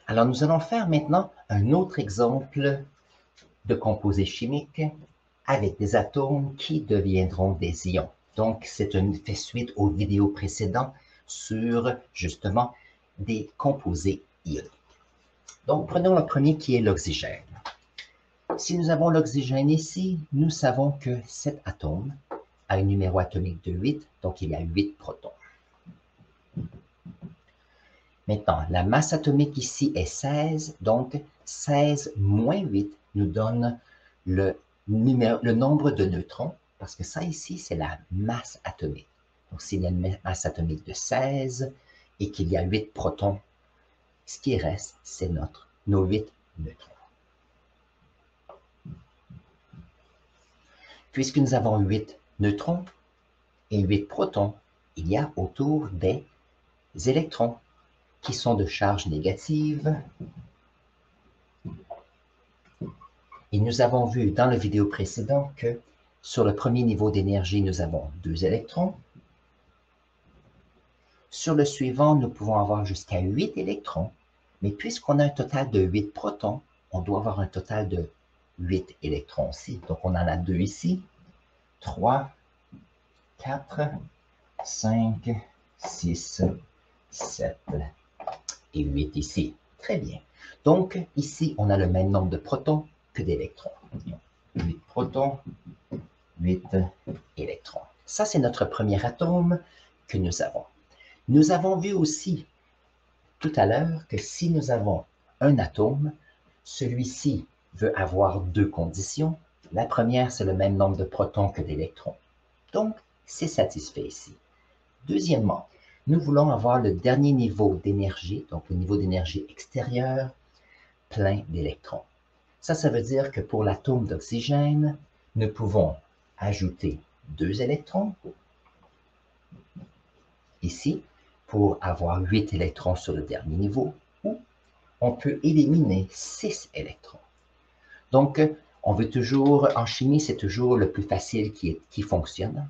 Alors, nous allons faire maintenant un autre exemple de composés chimiques avec des atomes qui deviendront des ions. Donc, c'est une fait suite aux vidéos précédentes sur, justement, des composés ioniques. Donc, prenons le premier qui est l'oxygène. Si nous avons l'oxygène ici, nous savons que cet atome a un numéro atomique de 8, donc il y a 8 protons. Maintenant, la masse atomique ici est 16, donc 16 moins 8 nous donne le nombre de neutrons, parce que ça ici, c'est la masse atomique. Donc, s'il y a une masse atomique de 16 et qu'il y a 8 protons, ce qui reste, c'est nos 8 neutrons. Puisque nous avons 8 neutrons et 8 protons, il y a autour des électrons qui sont de charge négative. Et nous avons vu dans la vidéo précédente que sur le premier niveau d'énergie, nous avons 2 électrons. Sur le suivant, nous pouvons avoir jusqu'à 8 électrons. Mais puisqu'on a un total de 8 protons, on doit avoir un total de 8 électrons aussi. Donc, on en a 2 ici, 3, 4, 5, 6, 7 et 8 ici. Très bien. Donc, ici, on a le même nombre de protons que d'électrons. 8 protons, 8 électrons. Ça, c'est notre premier atome que nous avons. Nous avons vu aussi tout à l'heure que si nous avons un atome, celui-ci veut avoir deux conditions. La première, c'est le même nombre de protons que d'électrons. Donc, c'est satisfait ici. Deuxièmement, nous voulons avoir le dernier niveau d'énergie, donc le niveau d'énergie extérieure, plein d'électrons. Ça veut dire que pour l'atome d'oxygène, nous pouvons ajouter 2 électrons ici pour avoir 8 électrons sur le dernier niveau, ou on peut éliminer 6 électrons. Donc, on veut toujours, en chimie, c'est toujours le plus facile qui fonctionne.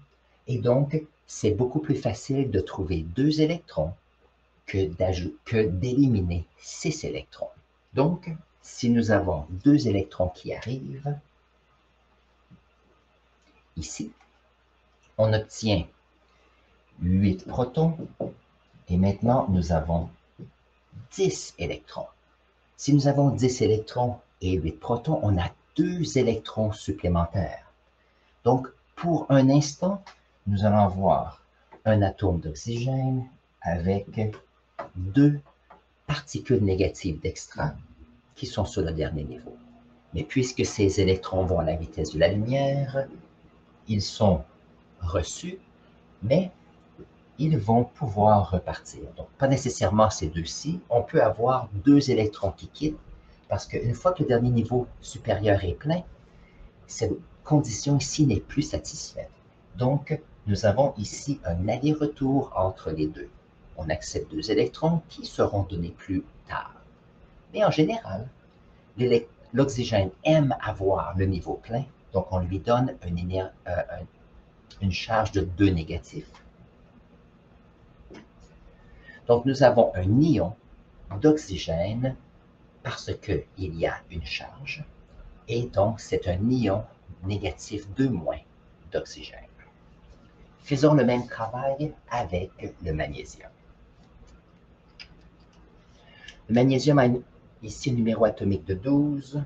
Et donc, c'est beaucoup plus facile de trouver 2 électrons que d'éliminer 6 électrons. Donc, si nous avons 2 électrons qui arrivent, ici, on obtient 8 protons et maintenant nous avons 10 électrons. Si nous avons 10 électrons et 8 protons, on a 2 électrons supplémentaires. Donc, pour un instant, nous allons avoir un atome d'oxygène avec 2 particules négatives d'extra qui sont sur le dernier niveau. Mais puisque ces électrons vont à la vitesse de la lumière, ils sont reçus, mais ils vont pouvoir repartir. Donc, pas nécessairement ces deux-ci. On peut avoir 2 électrons qui quittent, parce qu'une fois que le dernier niveau supérieur est plein, cette condition ici n'est plus satisfaite. Donc, nous avons ici un aller-retour entre les deux. On accepte 2 électrons qui seront donnés plus tard. Mais en général, l'oxygène aime avoir le niveau plein, donc on lui donne une charge de 2 négatifs. Donc nous avons un ion d'oxygène parce qu'il y a une charge, et donc c'est un ion négatif 2- d'oxygène. Faisons le même travail avec le magnésium. Le magnésium a ici un numéro atomique de 12.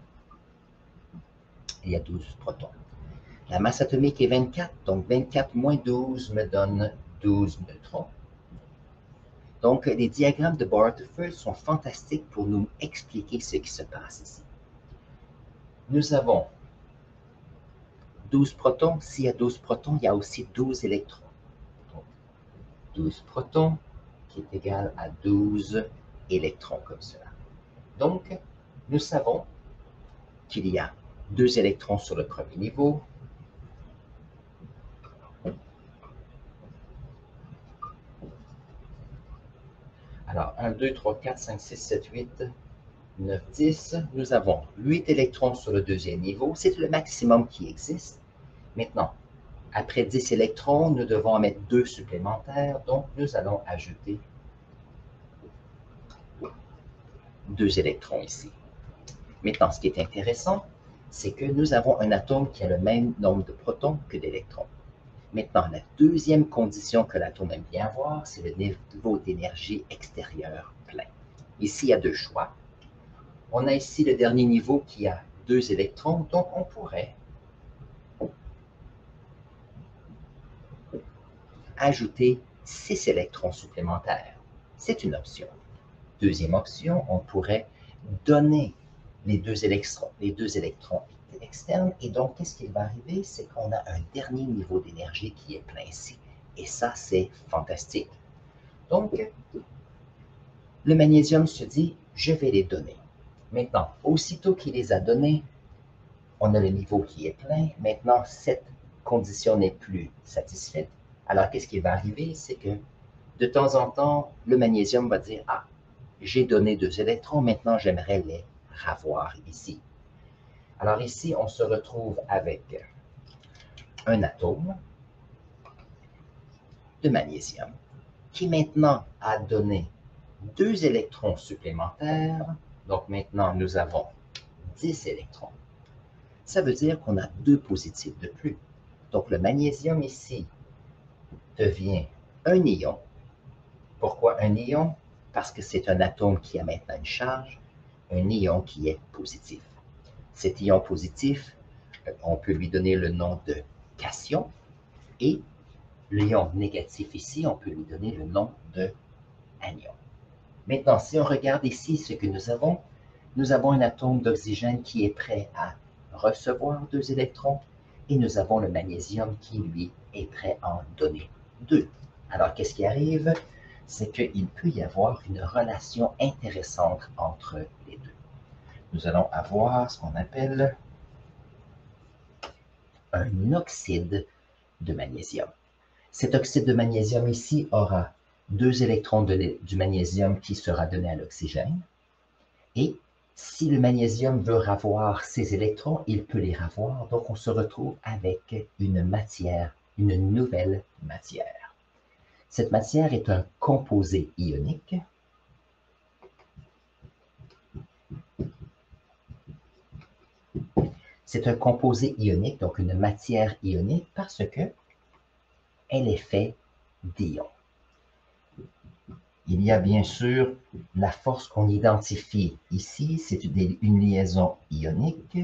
Il y a 12 protons. La masse atomique est 24, donc 24 moins 12 me donne 12 neutrons. Donc, les diagrammes de Bartlett sont fantastiques pour nous expliquer ce qui se passe ici. Nous avons 12 protons. S'il y a 12 protons, il y a aussi 12 électrons. Donc, 12 protons qui est égal à 12 électrons comme cela. Donc, nous savons qu'il y a 2 électrons sur le premier niveau. Alors, 1, 2, 3, 4, 5, 6, 7, 8, 9, 10. Nous avons 8 électrons sur le deuxième niveau. C'est le maximum qui existe. Maintenant, après 10 électrons, nous devons en mettre 2 supplémentaires. Donc, nous allons ajouter 2 électrons ici. Maintenant, ce qui est intéressant, c'est que nous avons un atome qui a le même nombre de protons que d'électrons. Maintenant, la deuxième condition que l'atome aime bien avoir, c'est le niveau d'énergie extérieure plein. Ici, il y a deux choix. On a ici le dernier niveau qui a 2 électrons, donc on pourrait ajouter 6 électrons supplémentaires. C'est une option. Deuxième option, on pourrait donner les deux électrons externes, et donc qu'est-ce qui va arriver? C'est qu'on a un dernier niveau d'énergie qui est plein ici. Et ça, c'est fantastique. Donc, le magnésium se dit, je vais les donner. Maintenant, aussitôt qu'il les a donnés, on a le niveau qui est plein. Maintenant, cette condition n'est plus satisfaite. Alors, qu'est-ce qui va arriver? C'est que de temps en temps, le magnésium va dire, ah, j'ai donné 2 électrons, maintenant j'aimerais les ravoir ici. Alors ici, on se retrouve avec un atome de magnésium qui maintenant a donné 2 électrons supplémentaires. Donc maintenant, nous avons 10 électrons. Ça veut dire qu'on a 2 positifs de plus. Donc le magnésium ici devient un ion. Pourquoi un ion? Parce que c'est un atome qui a maintenant une charge, un ion qui est positif. Cet ion positif, on peut lui donner le nom de cation, et l'ion négatif ici, on peut lui donner le nom de anion. Maintenant, si on regarde ici ce que nous avons un atome d'oxygène qui est prêt à recevoir 2 électrons, et nous avons le magnésium qui, lui, est prêt à en donner 2. Alors, qu'est-ce qui arrive? C'est qu'il peut y avoir une relation intéressante entre les deux. Nous allons avoir ce qu'on appelle un oxyde de magnésium. Cet oxyde de magnésium ici aura 2 électrons du magnésium qui sera donné à l'oxygène. Et si le magnésium veut ravoir ces électrons, il peut les ravoir. Donc, on se retrouve avec une matière, une nouvelle matière. Cette matière est un composé ionique. C'est un composé ionique, donc une matière ionique, parce que elle est faite d'ions. Il y a bien sûr la force qu'on identifie ici, c'est une liaison ionique.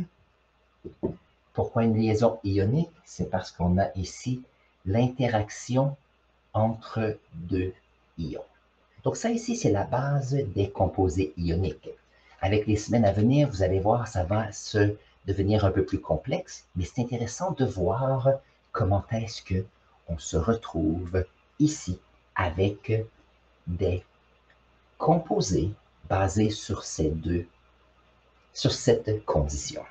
Pourquoi une liaison ionique? C'est parce qu'on a ici l'interaction entre 2 ions. Donc ça ici, c'est la base des composés ioniques. Avec les semaines à venir, vous allez voir, ça va se devenir un peu plus complexe, mais c'est intéressant de voir comment est-ce qu'on se retrouve ici avec des composés basés sur cette condition.